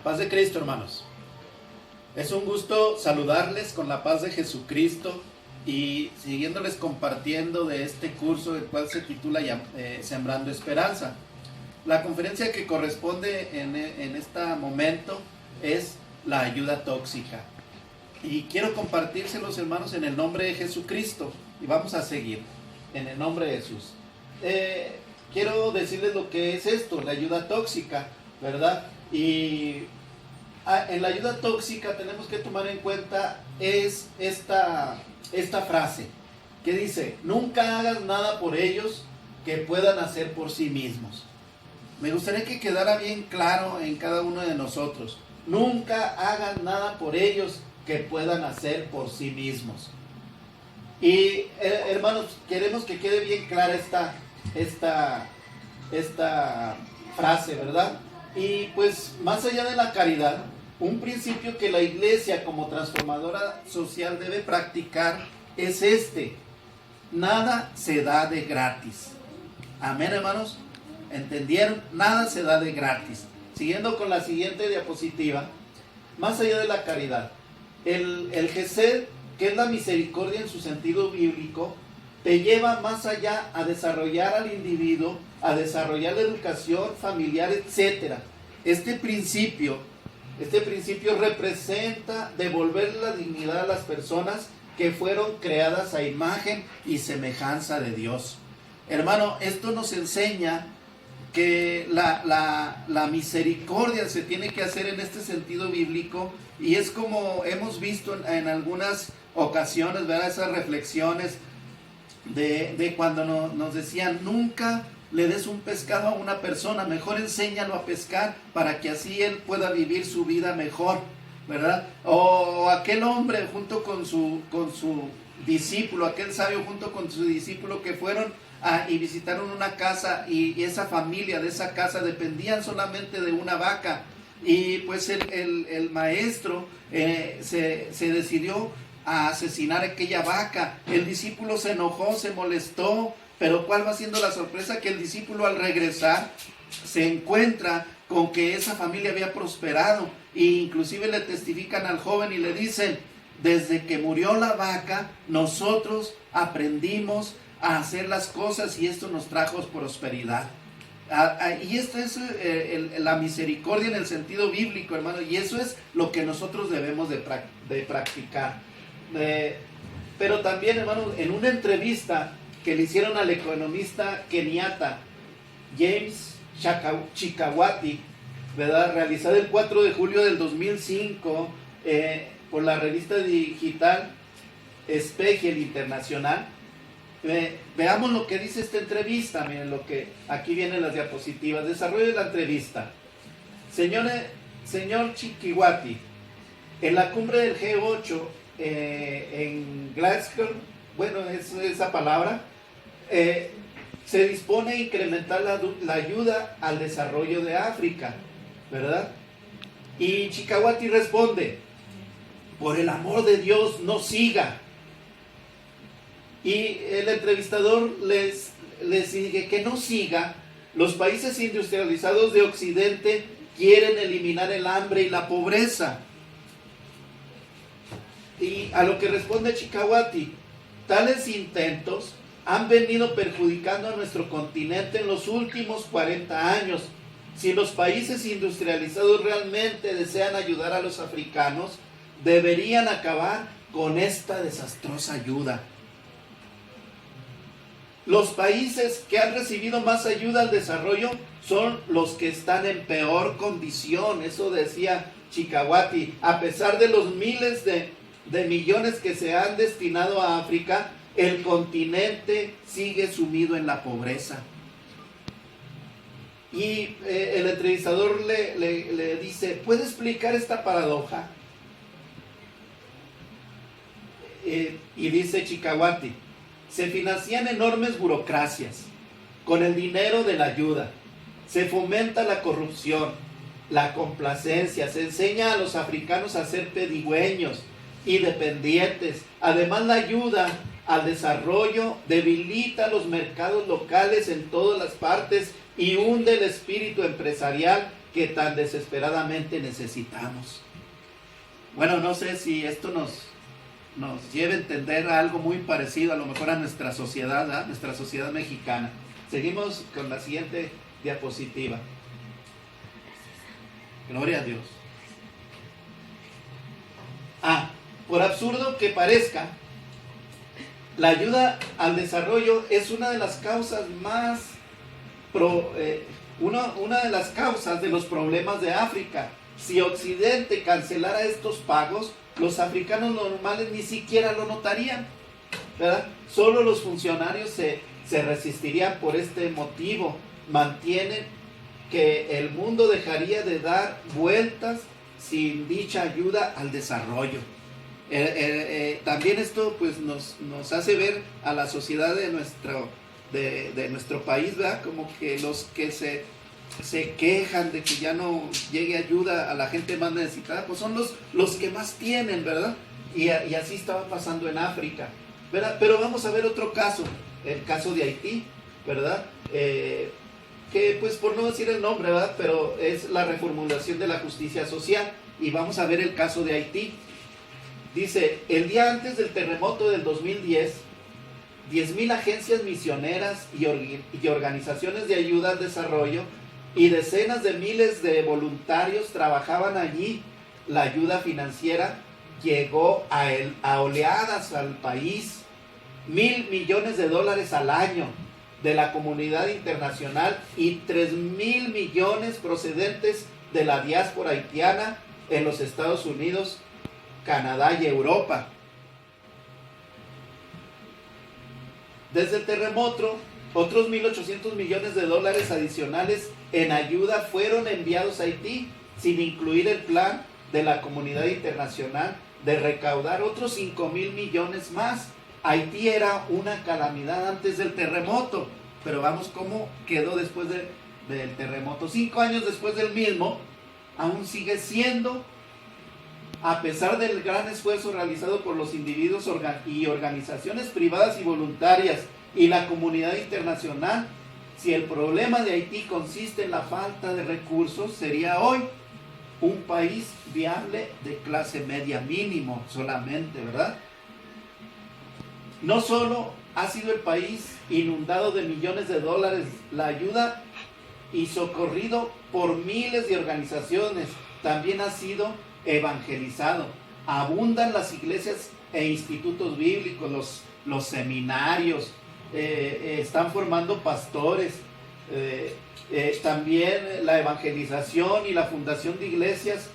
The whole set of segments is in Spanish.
Paz de Cristo, hermanos. Es un gusto saludarles con la paz de Jesucristo y siguiéndoles compartiendo de este curso, el cual se titula Sembrando Esperanza. La conferencia que corresponde en este momento es la ayuda tóxica. Y quiero compartírselos, hermanos, en el nombre de Jesucristo. Y vamos a seguir en el nombre de Jesús. Quiero decirles lo que es esto, la ayuda tóxica, ¿verdad? Y en la ayuda tóxica tenemos que tomar en cuenta es esta frase que dice: nunca hagas nada por ellos que puedan hacer por sí mismos. Me gustaría que quedara bien claro en cada uno de nosotros: nunca hagan nada por ellos que puedan hacer por sí mismos. Y hermanos, queremos que quede bien clara esta frase, ¿verdad? Y pues más allá de la caridad, un principio que la iglesia como transformadora social debe practicar es nada se da de gratis. Amén, hermanos. ¿Entendieron? Nada se da de gratis. Siguiendo con la siguiente diapositiva, más allá de la caridad, el Gesed, que es la misericordia en su sentido bíblico, te lleva más allá a desarrollar al individuo, a desarrollar la educación familiar, etc. Este principio representa devolver la dignidad a las personas que fueron creadas a imagen y semejanza de Dios. Hermano, esto nos enseña que la misericordia se tiene que hacer en este sentido bíblico, y es como hemos visto en algunas ocasiones, ¿verdad? Esas reflexiones de cuando nos decían: nunca le des un pescado a una persona, mejor enséñalo a pescar para que así él pueda vivir su vida mejor, ¿verdad? O aquel hombre junto con su discípulo, aquel sabio junto con su discípulo que fueron y visitaron una casa, y esa familia de esa casa dependían solamente de una vaca, y pues el maestro se decidió a asesinar aquella vaca. El discípulo se enojó, se molestó, pero ¿cuál va siendo la sorpresa? Que el discípulo, al regresar, se encuentra con que esa familia había prosperado, e inclusive le testifican al joven y le dicen: desde que murió la vaca, nosotros aprendimos a hacer las cosas y esto nos trajo prosperidad. Y esto es la misericordia en el sentido bíblico, hermano, y eso es lo que nosotros debemos de practicar. Pero también, hermano, en una entrevista que le hicieron al economista keniata James Chikawati, ¿verdad?, realizada el 4 de julio del 2005 por la revista digital Spiegel Internacional. Veamos lo que dice esta entrevista. Miren lo que aquí vienen las diapositivas. Desarrollo de la entrevista. Señor Chikawati, en la cumbre del G8 en Glasgow, bueno, es esa palabra, se dispone a incrementar la ayuda al desarrollo de África, ¿verdad? Y Chikawati responde: por el amor de Dios, no siga. Y el entrevistador les dice que no siga. Los países industrializados de Occidente quieren eliminar el hambre y la pobreza. Y a lo que responde Chikawati: tales intentos han venido perjudicando a nuestro continente en los últimos 40 años. Si los países industrializados realmente desean ayudar a los africanos, deberían acabar con esta desastrosa ayuda. Los países que han recibido más ayuda al desarrollo son los que están en peor condición. Eso decía Chikawati. A pesar de los miles de millones que se han destinado a África, el continente sigue sumido en la pobreza. Y el entrevistador le dice: ¿puede explicar esta paradoja? Y dice Chikawati: se financian enormes burocracias con el dinero de la ayuda, se fomenta la corrupción, la complacencia, se enseña a los africanos a ser pedigüeños y dependientes. Además, la ayuda al desarrollo debilita los mercados locales en todas las partes y hunde el espíritu empresarial que tan desesperadamente necesitamos. Bueno, no sé si esto nos lleva a entender algo muy parecido a lo mejor a nuestra sociedad, ¿verdad? Nuestra sociedad mexicana. Seguimos con la siguiente diapositiva. Gloria a Dios. Por absurdo que parezca, la ayuda al desarrollo es una de las causas una de las causas de los problemas de África. Si Occidente cancelara estos pagos, los africanos normales ni siquiera lo notarían, ¿verdad? Solo los funcionarios se resistirían por este motivo. Mantienen que el mundo dejaría de dar vueltas sin dicha ayuda al desarrollo. También esto pues nos hace ver a la sociedad de nuestro país, ¿verdad? Como que los que se quejan de que ya no llegue ayuda a la gente más necesitada, pues son los que más tienen, ¿verdad? Y así estaba pasando en África, ¿verdad? Pero vamos a ver otro caso, el caso de Haití, ¿verdad? Que pues por no decir el nombre, ¿verdad? Pero es la reformulación de la justicia social. Y vamos a ver el caso de Haití. Dice, el día antes del terremoto del 2010, 10,000 agencias misioneras y organizaciones de ayuda al desarrollo y decenas de miles de voluntarios trabajaban allí. La ayuda financiera llegó a oleadas al país, $1,000 millones al año de la comunidad internacional y 3,000 millones procedentes de la diáspora haitiana en los Estados Unidos, Canadá y Europa. Desde el terremoto, otros $1,800 millones adicionales en ayuda fueron enviados a Haití, sin incluir el plan de la comunidad internacional de recaudar otros 5,000 millones más. Haití era una calamidad antes del terremoto, pero vamos cómo quedó después del terremoto. 5 años después del mismo, aún sigue siendo, a pesar del gran esfuerzo realizado por los individuos y organizaciones privadas y voluntarias y la comunidad internacional. Si el problema de Haití consiste en la falta de recursos, sería hoy un país viable de clase media mínimo solamente, ¿verdad? No solo ha sido el país inundado de millones de dólares, la ayuda y socorrido por miles de organizaciones, también ha sido evangelizado. Abundan las iglesias e institutos bíblicos, los seminarios, están formando pastores, también la evangelización y la fundación de iglesias.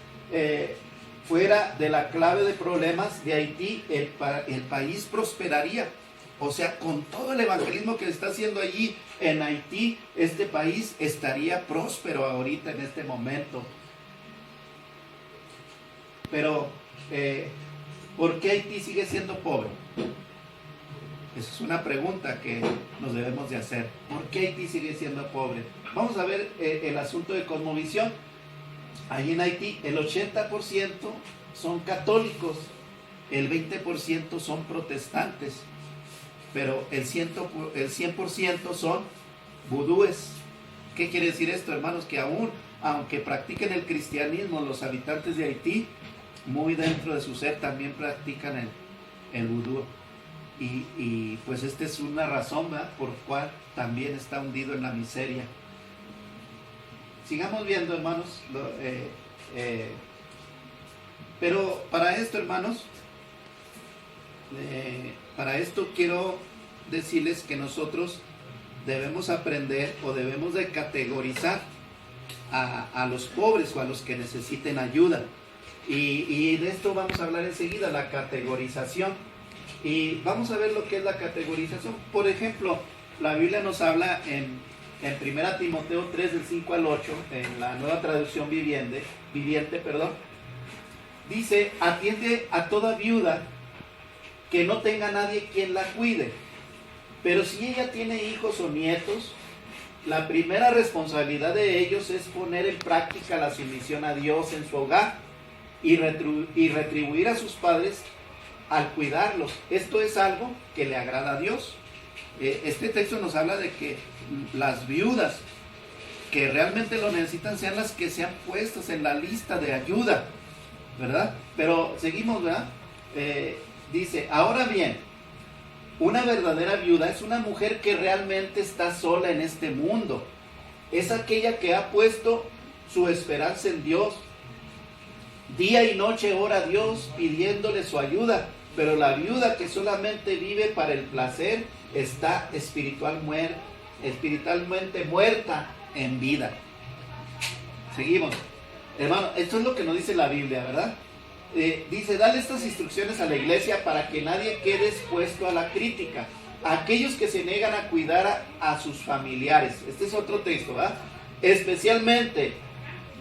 Fuera de la clave de problemas de Haití, el país prosperaría. O sea, con todo el evangelismo que está haciendo allí en Haití, este país estaría próspero ahorita en este momento. Pero, ¿por qué Haití sigue siendo pobre? Esa es una pregunta que nos debemos de hacer. ¿Por qué Haití sigue siendo pobre? Vamos a ver el asunto de cosmovisión. Allí en Haití el 80% son católicos, el 20% son protestantes, pero el 100% son vudúes. ¿Qué quiere decir esto, hermanos? Que aunque practiquen el cristianismo, los habitantes de Haití, muy dentro de su ser también practican el vudú. Y pues esta es una razón, ¿verdad?, por cual también está hundido en la miseria. Sigamos viendo, hermanos. Pero para esto, hermanos, para esto quiero decirles que nosotros debemos aprender o debemos de categorizar a los pobres o a los que necesiten ayuda. Y de esto vamos a hablar enseguida, la categorización. Y vamos a ver lo que es la categorización. Por ejemplo, la Biblia nos habla en 1 Timoteo 3, del 5 al 8, en la Nueva Traducción Viviente, dice: atiende a toda viuda que no tenga nadie quien la cuide. Pero si ella tiene hijos o nietos, la primera responsabilidad de ellos es poner en práctica la sumisión a Dios en su hogar y retribuir a sus padres al cuidarlos. Esto es algo que le agrada a Dios. Este texto nos habla de que las viudas que realmente lo necesitan sean las que sean puestas en la lista de ayuda, ¿verdad? Pero seguimos, ¿verdad? Dice, ahora bien, una verdadera viuda es una mujer que realmente está sola en este mundo. Es aquella que ha puesto su esperanza en Dios. Día y noche ora a Dios pidiéndole su ayuda. Pero la viuda que solamente vive para el placer está espiritualmente muerta en vida. Seguimos. Hermano, esto es lo que nos dice la Biblia, ¿verdad? Dice, dale estas instrucciones a la iglesia para que nadie quede expuesto a la crítica. Aquellos que se niegan a cuidar a sus familiares. Este es otro texto, ¿verdad? Especialmente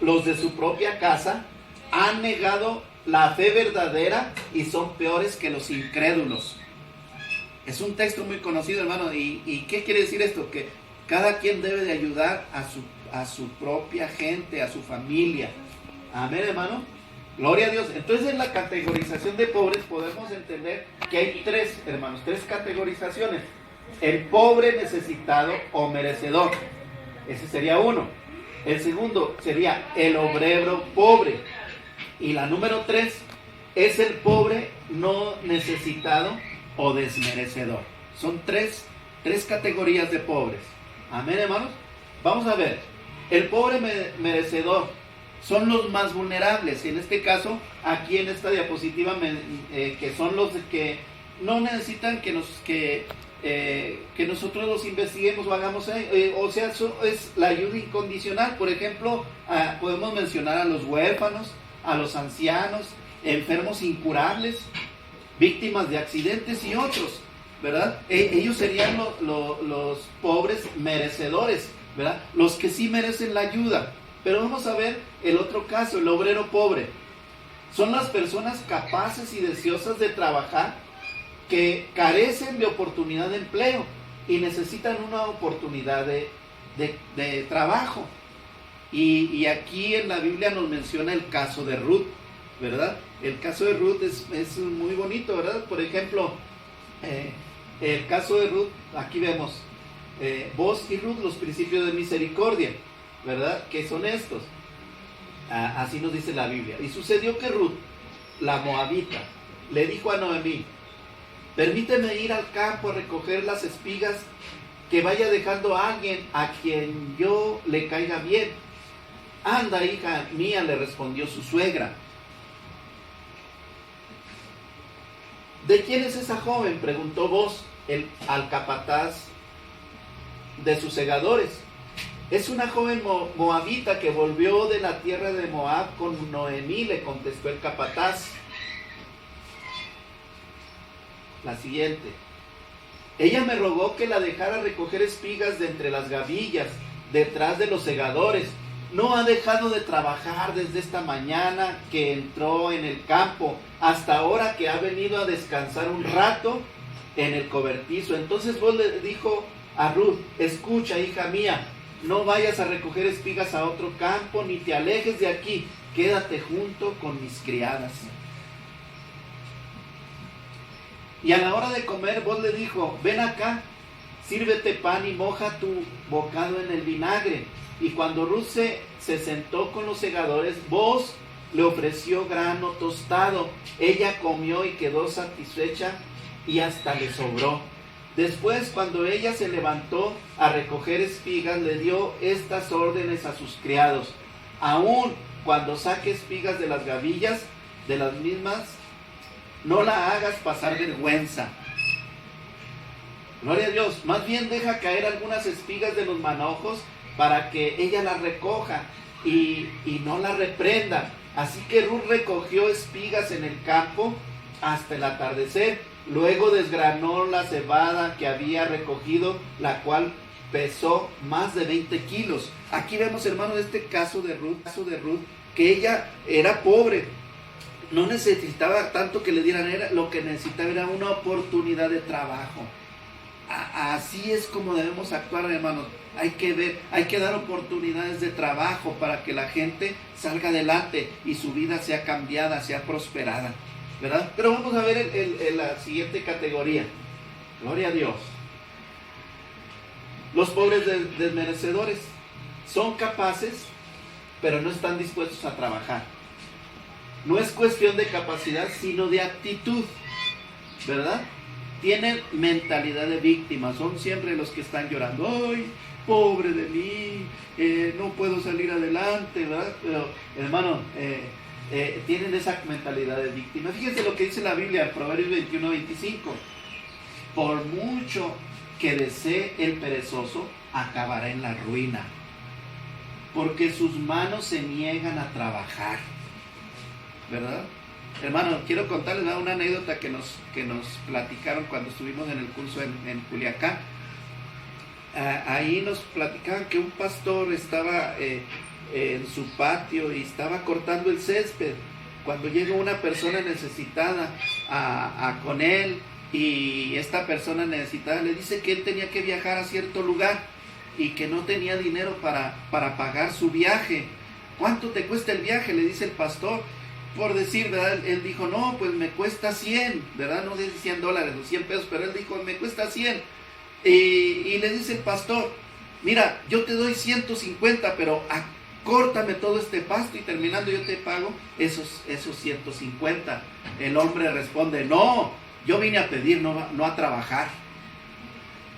los de su propia casa han negado la fe verdadera y son peores que los incrédulos. Es un texto muy conocido, hermano. ¿Y qué quiere decir esto? Que cada quien debe de ayudar a su propia gente, a su familia. Amén, hermano. Gloria a Dios. Entonces, en la categorización de pobres podemos entender que hay tres, hermanos, tres categorizaciones. El pobre, necesitado o merecedor. Ese sería uno. El segundo sería el obrero pobre. Y la número 3 es el pobre no necesitado o desmerecedor. Son tres categorías de pobres. Amén, hermanos. Vamos a ver. El pobre merecedor son los más vulnerables. En este caso, aquí en esta diapositiva, que son los que no necesitan que nosotros los investiguemos o hagamos. O sea, eso es la ayuda incondicional. Por ejemplo, podemos mencionar a los huérfanos, a los ancianos, enfermos incurables, víctimas de accidentes y otros, ¿verdad? Ellos serían los pobres merecedores, ¿verdad? Los que sí merecen la ayuda. Pero vamos a ver el otro caso, el obrero pobre. Son las personas capaces y deseosas de trabajar que carecen de oportunidad de empleo y necesitan una oportunidad de trabajo. Y aquí en la Biblia nos menciona el caso de Ruth, ¿verdad? El caso de Ruth es muy bonito, ¿verdad? Por ejemplo, el caso de Ruth, aquí vemos, Boaz y Ruth, los principios de misericordia, ¿verdad? Que son estos. Así nos dice la Biblia. Y sucedió que Ruth, la moabita, le dijo a Noemí, permíteme ir al campo a recoger las espigas que vaya dejando a alguien a quien yo le caiga bien. Anda, hija mía, le respondió su suegra. ¿De quién es esa joven?, preguntó Boaz al capataz de sus segadores. Es una joven moabita que volvió de la tierra de Moab con Noemí, le contestó el capataz. La siguiente. Ella me rogó que la dejara recoger espigas de entre las gavillas, detrás de los segadores. No ha dejado de trabajar desde esta mañana que entró en el campo, hasta ahora que ha venido a descansar un rato en el cobertizo. Entonces Boaz le dijo a Ruth, escucha, hija mía, no vayas a recoger espigas a otro campo, ni te alejes de aquí, quédate junto con mis criadas. Y a la hora de comer, Boaz le dijo, ven acá, sírvete pan y moja tu bocado en el vinagre. Y cuando Ruth se sentó con los segadores, Boaz le ofreció grano tostado. Ella comió y quedó satisfecha y hasta le sobró. Después, cuando ella se levantó a recoger espigas, le dio estas órdenes a sus criados. Aún cuando saque espigas de las gavillas, de las mismas, no la hagas pasar vergüenza. Gloria a Dios. Más bien deja caer algunas espigas de los manojos para que ella las recoja y no la reprenda. Así que Ruth recogió espigas en el campo hasta el atardecer. Luego desgranó la cebada que había recogido, la cual pesó más de 20 kilos. Aquí vemos, hermano, este caso de Ruth, que ella era pobre. No necesitaba tanto que le dieran, lo que necesitaba era una oportunidad de trabajo. Así es como debemos actuar, hermanos. Hay que dar oportunidades de trabajo para que la gente salga adelante y su vida sea cambiada, sea prosperada, ¿verdad? Pero vamos a ver la siguiente categoría. Gloria a Dios. Los pobres desmerecedores son capaces, pero no están dispuestos a trabajar. No es cuestión de capacidad, sino de actitud, ¿verdad? Tienen mentalidad de víctima, son siempre los que están llorando. ¡Ay, pobre de mí! No puedo salir adelante, ¿verdad? Pero, hermano, tienen esa mentalidad de víctima. Fíjense lo que dice la Biblia en Proverbios 21-25. Por mucho que desee el perezoso, acabará en la ruina, porque sus manos se niegan a trabajar, ¿verdad? Hermano, quiero contarles una anécdota que nos platicaron cuando estuvimos en el curso en Culiacán. Ahí nos platicaban que un pastor estaba en su patio y estaba cortando el césped cuando llega una persona necesitada con él, y esta persona necesitada le dice que él tenía que viajar a cierto lugar y que no tenía dinero para pagar su viaje. ¿Cuánto te cuesta el viaje?, le dice el pastor. Por decir, ¿verdad? Él dijo, no, pues me cuesta 100, ¿verdad? No sé si $100 o 100 pesos, pero él dijo, me cuesta 100. Y le dice el pastor, mira, yo te doy 150, pero acórtame todo este pasto y terminando yo te pago esos 150. El hombre responde, no, yo vine a pedir, no a trabajar.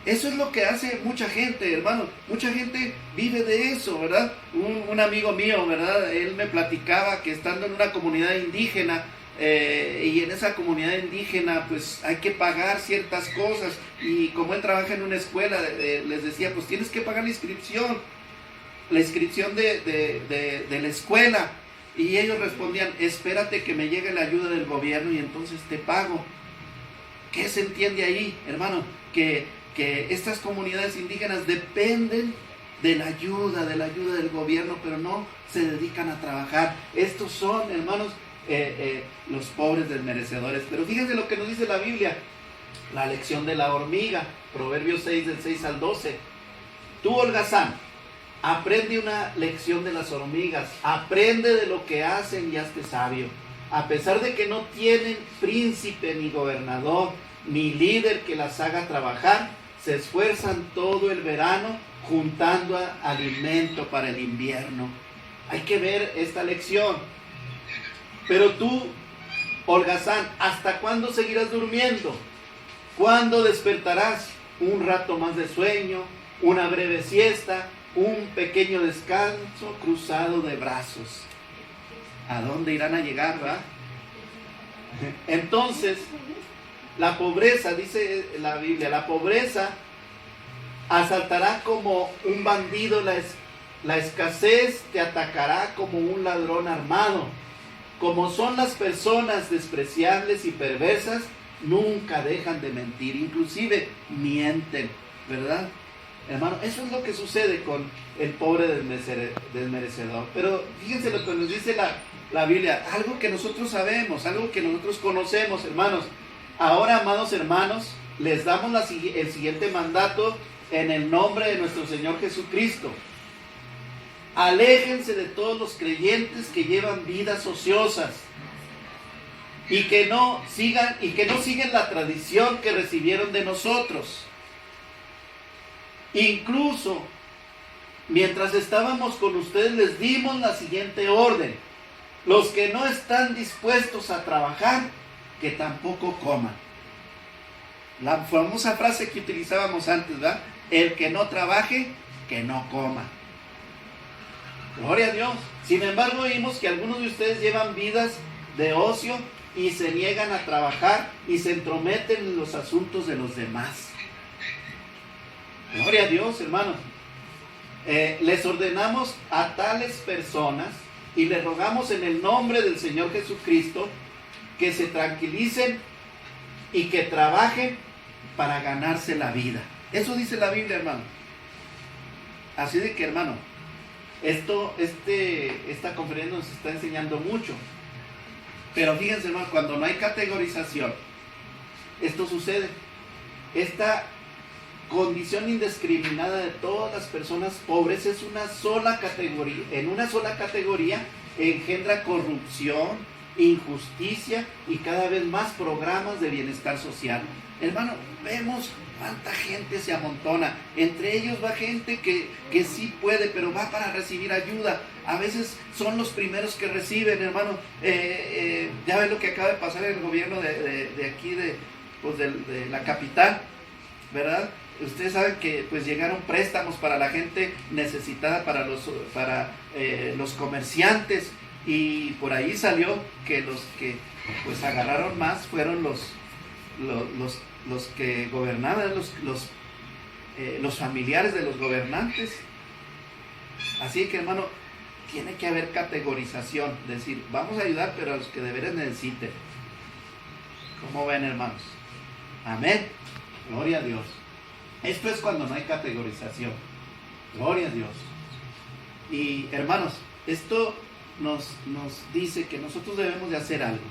Eso es lo que hace mucha gente, hermano. Mucha gente vive de eso, ¿verdad? Un amigo mío, ¿verdad? Él me platicaba que estando en una comunidad indígena, y en esa comunidad indígena pues hay que pagar ciertas cosas, y como él trabaja en una escuela, les decía, pues tienes que pagar la inscripción de la escuela, y ellos respondían, espérate que me llegue la ayuda del gobierno y entonces te pago. ¿Qué se entiende ahí, hermano? Que estas comunidades indígenas dependen de la ayuda del gobierno, pero no se dedican a trabajar. Estos son, hermanos, los pobres desmerecedores. Pero fíjense lo que nos dice la Biblia, la lección de la hormiga, Proverbios 6, del 6 al 12. Tú, holgazán, aprende una lección de las hormigas, aprende de lo que hacen y hazte sabio. A pesar de que no tienen príncipe ni gobernador, ni líder que las haga trabajar, se esfuerzan todo el verano juntando alimento para el invierno. Hay que ver esta lección. Pero tú, holgazán, ¿hasta cuándo seguirás durmiendo? ¿Cuándo despertarás? Un rato más de sueño, una breve siesta, un pequeño descanso cruzado de brazos. ¿A dónde irán a llegar, verdad? Entonces, la pobreza, dice la Biblia, la pobreza asaltará como un bandido, la escasez te atacará como un ladrón armado. Como son las personas despreciables y perversas, nunca dejan de mentir, inclusive mienten, ¿verdad? Hermano, eso es lo que sucede con el pobre desmerecedor. Pero fíjense lo que nos dice la Biblia, algo que nosotros sabemos, algo que nosotros conocemos, hermanos. Ahora, amados hermanos, les damos el siguiente mandato en el nombre de nuestro Señor Jesucristo. Aléjense de todos los creyentes que llevan vidas ociosas y que no siguen la tradición que recibieron de nosotros. Incluso, mientras estábamos con ustedes, les dimos la siguiente orden: los que no están dispuestos a trabajar, que tampoco coman. La famosa frase que utilizábamos antes, ¿verdad? El que no trabaje, que no coma. Gloria a Dios. Sin embargo, vimos que algunos de ustedes llevan vidas de ocio y se niegan a trabajar y se entrometen en los asuntos de los demás. Gloria a Dios, hermanos. Les ordenamos a tales personas y les rogamos en el nombre del Señor Jesucristo que se tranquilicen y que trabajen para ganarse la vida. Eso dice la Biblia, hermano. Así de que, hermano, esta conferencia nos está enseñando mucho. Pero fíjense, hermano, cuando no hay categorización, esto sucede. Esta condición indiscriminada de todas las personas pobres es una sola categoría. En una sola categoría engendra corrupción, injusticia y cada vez más programas de bienestar social. Hermano, vemos cuánta gente se amontona. Entre ellos va gente que sí puede, pero va para recibir ayuda. A veces son los primeros que reciben, hermano. Ya ves lo que acaba de pasar en el gobierno de aquí, de la capital, ¿verdad? Ustedes saben que pues llegaron préstamos para la gente necesitada, para los comerciantes, y por ahí salió que los que pues agarraron más fueron los que gobernaban, los familiares de los gobernantes. Así que, hermano, tiene que haber categorización, decir, vamos a ayudar, pero a los que de veras necesiten. ¿Cómo ven, hermanos? Amén. Gloria a Dios. Esto es cuando no hay categorización. Gloria a Dios. Y hermanos, esto nos dice que nosotros debemos de hacer algo.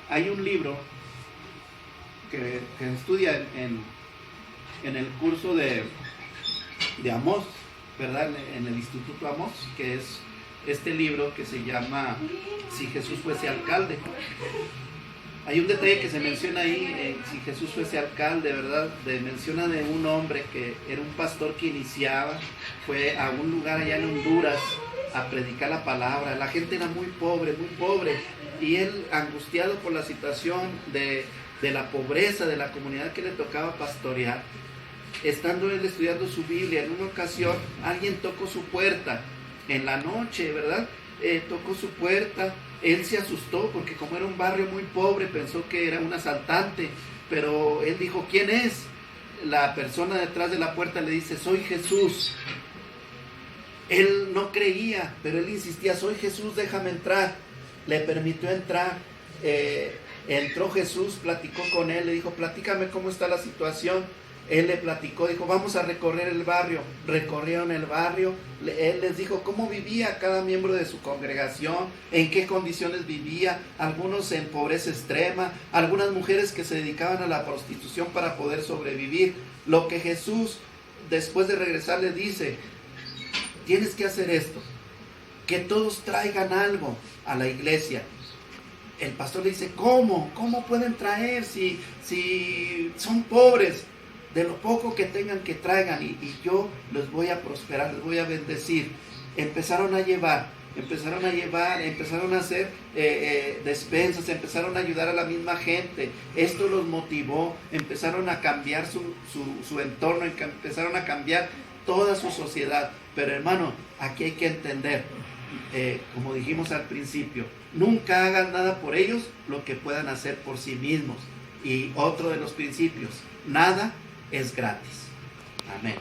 Hay un libro que estudia en el curso de Amós, ¿verdad? En el Instituto Amós, que es este libro que se llama Si Jesús fuese alcalde. Hay un detalle que se menciona ahí, si Jesús fuese alcalde, ¿verdad? Menciona de un hombre que era un pastor que iniciaba, fue a un lugar allá en Honduras a predicar la palabra. La gente era muy pobre, y él, angustiado por la situación de la pobreza de la comunidad que le tocaba pastorear, estando él estudiando su Biblia, en una ocasión alguien tocó su puerta en la noche, ¿verdad? Tocó su puerta. Él se asustó porque como era un barrio muy pobre pensó que era un asaltante, pero él dijo, ¿quién es? La persona detrás de la puerta le dice, soy Jesús. Él no creía, pero él insistía, soy Jesús, déjame entrar. Le permitió entrar. Entró Jesús, platicó con él, le dijo, platícame cómo está la situación. Él le platicó, dijo, vamos a recorrer el barrio. Recorrieron el barrio. Él les dijo cómo vivía cada miembro de su congregación, en qué condiciones vivía, algunos en pobreza extrema, algunas mujeres que se dedicaban a la prostitución para poder sobrevivir. Lo que Jesús, después de regresar, le dice, tienes que hacer esto, que todos traigan algo a la iglesia. El pastor le dice, ¿cómo pueden traer si son pobres? De lo poco que tengan, que traigan, y yo les voy a prosperar, les voy a bendecir. Empezaron a llevar, empezaron a hacer despensas, empezaron a ayudar a la misma gente. Esto los motivó, empezaron a cambiar su entorno, empezaron a cambiar toda su sociedad. Pero hermano, aquí hay que entender, como dijimos al principio, nunca hagan nada por ellos lo que puedan hacer por sí mismos. Y otro de los principios, nada es gratis. Amén.